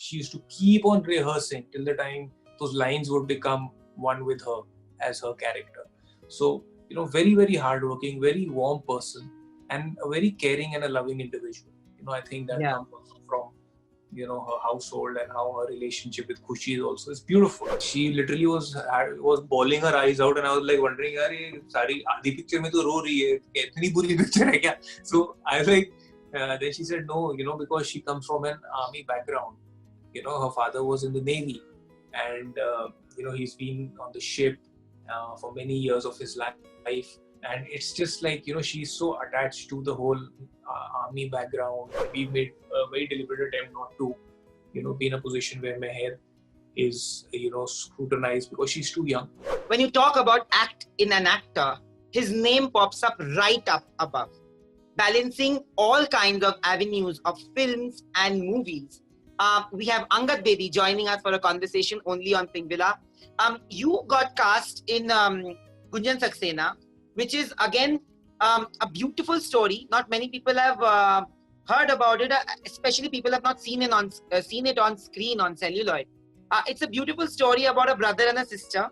she used to keep on rehearsing till the time those lines would become one with her as her character. So, very, very hardworking, very warm person, and a very caring and a loving individual. I think that Yeah. comes also from, her household, and how her relationship with Khushi is also is beautiful. She literally was bawling her eyes out, and I was like wondering, yaar, ye sari aadhi picture mein to ro rahi hai, itni buri picture hai kya? So I was like, then she said no, because she comes from an army background. Her father was in the Navy, and he's been on the ship for many years of his life, and it's just like, she's so attached to the whole army background. We made a very deliberate attempt not to be in a position where Meher is scrutinized because she's too young. When you talk about act in an actor, his name pops up right up above, balancing all kinds of avenues of films and movies. We have Angad Bedi joining us for a conversation only on Pinkvilla. You got cast in Gunjan Saxena, which is again a beautiful story. Not many people have heard about it, especially people have not seen it on screen on celluloid. It's a beautiful story about a brother and a sister.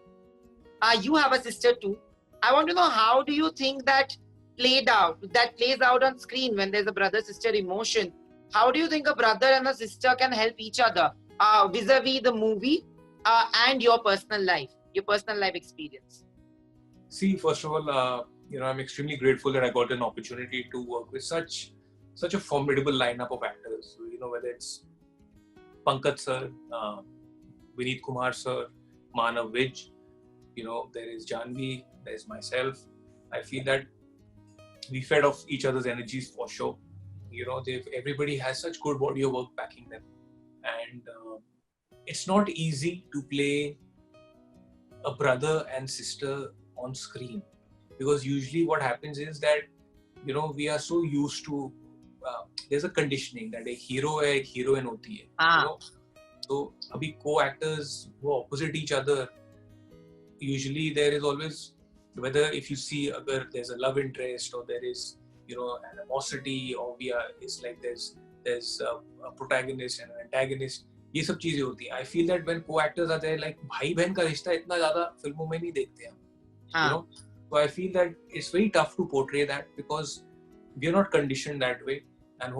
You have a sister too. I want to know, how do you think that plays out on screen when there's a brother-sister emotion? How do you think a brother and a sister can help each other vis-a-vis the movie and your personal life experience? See, first of all, I'm extremely grateful that I got an opportunity to work with such a formidable lineup of actors. Whether it's Pankaj sir, Vineet Kumar sir, Manav Vij, there is Janvi, there is myself. I feel that we fed off each other's energies for sure. Everybody has such good body of work backing them, and it's not easy to play a brother and sister on screen, because usually what happens is that we are so used to there's a conditioning that a hero hai, ek heroine hoti hai. So abhi co-actors who are opposite each other, usually there is always, whether if you see there's a love interest, or there is animosity, or it's like there's a protagonist and an antagonist, ये सब चीजें होती हैं. I feel that when co-actors are there, like भाई बहन का रिश्ता इतना ज़्यादा फिल्मों में नहीं देखते हम. So I feel that it's very tough to portray that, because we are not conditioned that way. And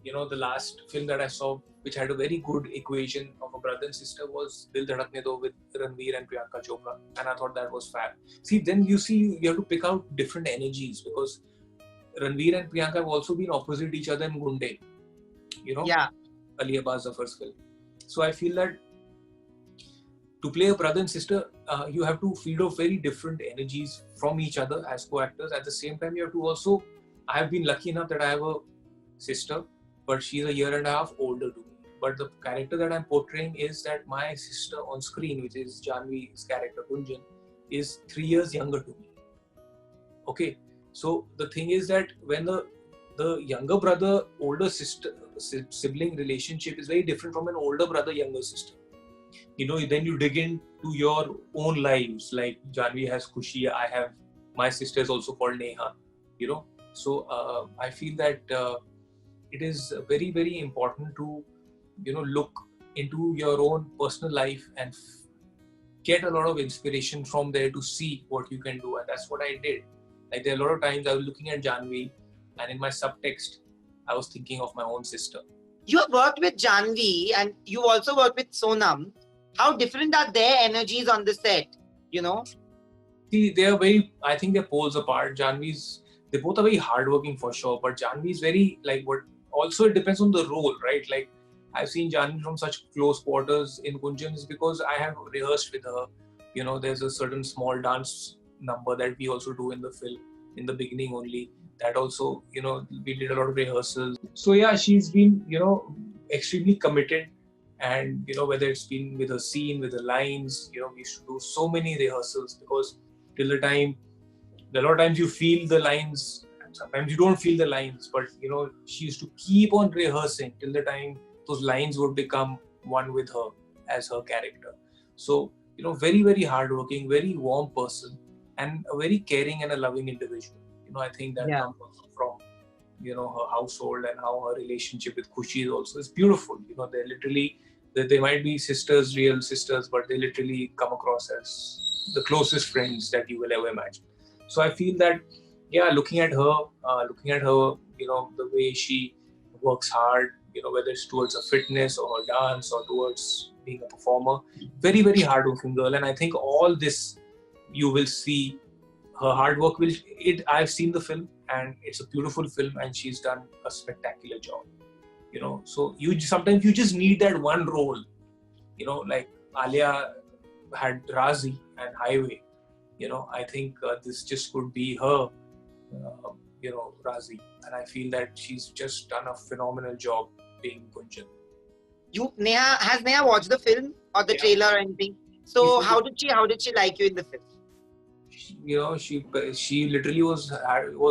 the last film that I saw, which had a very good equation of a brother and sister, was Dil Dhadakne Do with Ranveer and Priyanka Chopra, and I thought that was fab. See, then you have to pick out different energies, because Ranveer and Priyanka have also been opposite each other in Gunde, Ali Abbas Zafar's film. So I feel that to play a brother and sister, you have to feed off very different energies from each other as co-actors. At the same time, you have to also, I have been lucky enough that I have a sister, but she's a year and a half older to me. But the character that I'm portraying is that my sister on screen, which is Janvi's character Gunjan, is 3 years younger to me. Okay, so the thing is that when the younger brother older sister sibling relationship is very different from an older brother younger sister. Then you dig into your own lives. Like Janvi has Khushi, I have, my sister is also called Neha. So I feel that it is very, very important to look into your own personal life and get a lot of inspiration from there to see what you can do, and that's what I did. Like, there are a lot of times I was looking at Janvi, and in my subtext I was thinking of my own sister. You have worked with Janvi, and you also worked with Sonam. How different are their energies on the set? See, I think they're poles apart. They both are very hardworking for sure, but Janvi is very also it depends on the role, right? Like, I've seen Janvi from such close quarters in Gunjan is because I have rehearsed with her. There's a certain small dance number that we also do in the film in the beginning only. That also, we did a lot of rehearsals. So yeah, she's been, extremely committed. And, whether it's been with a scene, with the lines, we used to do so many rehearsals, because till the time, a lot of times you feel the lines, and sometimes you don't feel the lines, but, she used to keep on rehearsing till the time those lines would become one with her as her character. So, very, very hardworking, very warm person, and a very caring and a loving individual. I think that comes from, her household and how her relationship with Khushi is also is beautiful. They're literally, they might be sisters, real sisters, but they literally come across as the closest friends that you will ever imagine. So I feel that, yeah, looking at her, the way she works hard, whether it's towards her fitness or her dance or towards being a performer, very, very hardworking girl. And I think all this you will see her hard work will it I've seen the film and it's a beautiful film and she's done a spectacular job. So you sometimes you just need that one role, like Alia had Razi and Highway. I think this just could be her, Razi, and I feel that she's just done a phenomenal job being Gunjan. Has Neha watched the film or the trailer or anything? So how did she like you in the film? She literally was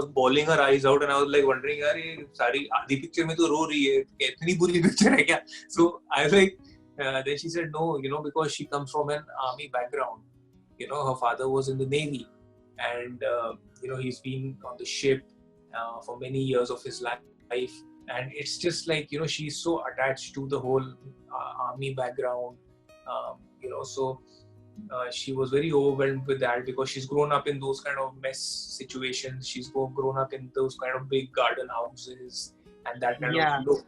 bawling her eyes out, and I was like wondering, यार ये सारी आधी picture में तो रो रही है, इतनी बुरी picture है क्या? So I was like, then she said no, because she comes from an army background. Her father was in the Navy, and he's been on the ship for many years of his life, and it's just like she's so attached to the whole army background, so. She was very overwhelmed with that because she's grown up in those kind of mess situations. She's grown up in those kind of big garden houses and that kind of look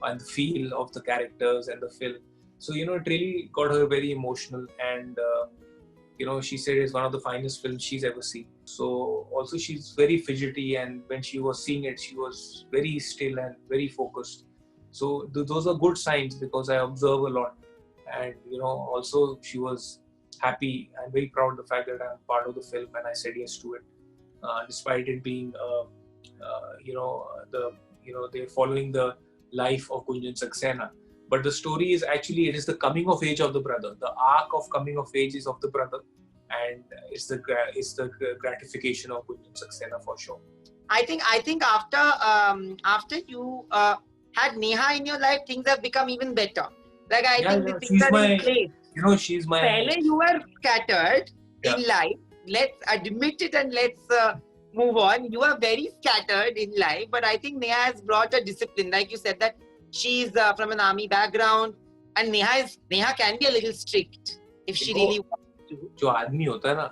and feel of the characters and the film. So, it really got her very emotional, and, she said it's one of the finest films she's ever seen. So also she's very fidgety, and when she was seeing it, she was very still and very focused. So those are good signs because I observe a lot. And, also she was happy and very proud of the fact that I'm part of the film and I said yes to it, despite it being, they're following the life of Gunjan Saxena. But the story is actually, it is the coming of age of the brother. The arc of coming of age is of the brother, and it's the gratification of Gunjan Saxena for sure. I think after you had Neha in your life, things have become even better. Like I think the things are in place. She's my... Pehle you were scattered in life. Let's admit it and let's move on. You are very scattered in life, but I think Neha has brought a discipline. Like you said that she's from an army background, and Neha can be a little strict if she really wants to. जो आदमी होता है ना,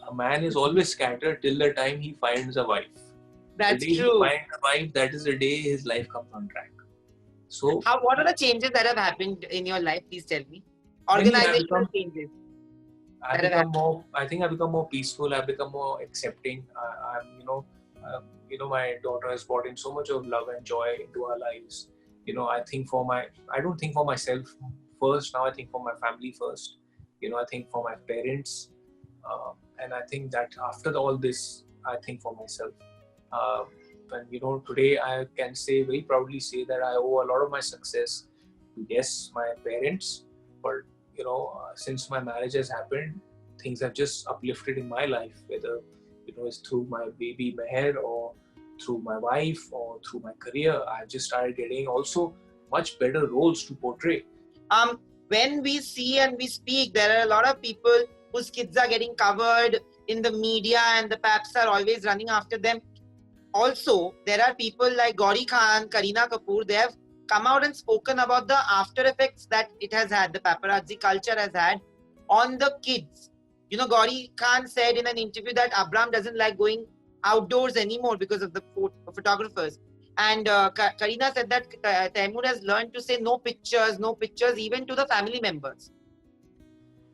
a man is always scattered till the time he finds a wife. That's the day true. He finds a wife, that is the day his life comes on track. So, what are the changes that have happened in your life? Please tell me. Organizational changes. I think I've become more peaceful. I've become more accepting. My daughter has brought in so much of love and joy into our lives. I don't think for myself first. Now I think for my family first. I think for my parents. And I think that after all this, I think for myself. And today I can very proudly say that I owe a lot of my success to, yes, my parents, but since my marriage has happened, things have just uplifted in my life, whether it's through my baby Meher or through my wife or through my career. I've just started getting also much better roles to portray. When we see and we speak, there are a lot of people whose kids are getting covered in the media and the paps are always running after them. Also, there are people like Gauri Khan, Kareena Kapoor, they have come out and spoken about the after effects that it has had, the paparazzi culture has had on the kids. Gauri Khan said in an interview that Abram doesn't like going outdoors anymore because of the photographers. And Kareena said that Taimur has learned to say no pictures, even to the family members.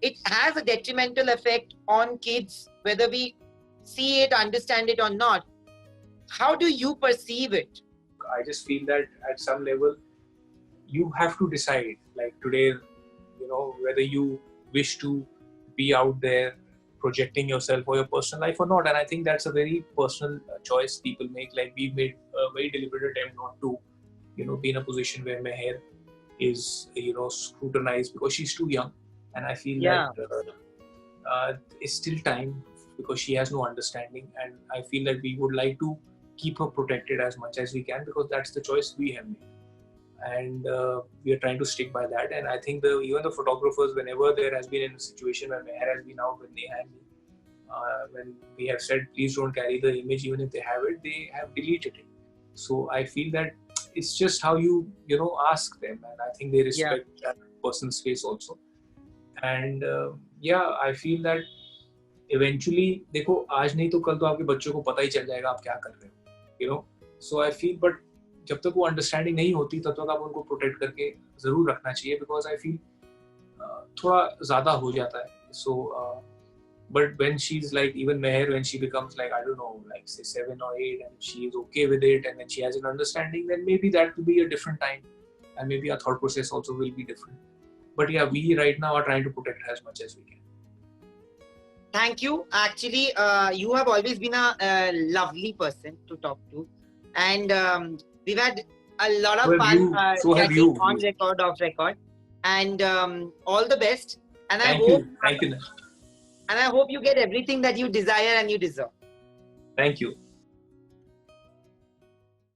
It has a detrimental effect on kids, whether we see it, understand it or not. How do you perceive it? I just feel that at some level, you have to decide, like today, whether you wish to be out there projecting yourself or your personal life or not. And I think that's a very personal choice people make. Like we made a very deliberate attempt not to, be in a position where Meher is, scrutinized because she's too young. And I feel that it's still time because she has no understanding. And I feel that we would like to keep her protected as much as we can because that's the choice we have made. And we are trying to stick by that. And I think even the photographers, whenever there has been a situation where Meher has been out with Neha and me, when we have said please don't carry the image, even if they have it, they have deleted it. So I feel that it's just how you ask them, and I think they respect that person's space also. And I feel that eventually, देखो आज नहीं तो कल तो आपके बच्चों को पता ही चल जाएगा आप क्या कर रहे हो, so I feel, but जब तक वो अंडरस्टैंडिंग नहीं होती तब तक आप उनको प्रोटेक्ट करके जरूर रखना चाहिए, बिकॉज आई फील थोड़ा ज्यादा हो जाता है. So but when she's like, even Meher, when she becomes like, I don't know, like say 7 or 8, and she is okay with it, and then she has an understanding, then maybe that will be a different time, and maybe our thought process also will be different. But yeah, we right now are trying to protect her as much as we can. Thank you. Actually, you have always been a lovely person to talk to, and we've had a lot of fun chatting on record, off record, and all the best. And Thank you. And I hope you get everything that you desire and you deserve. Thank you.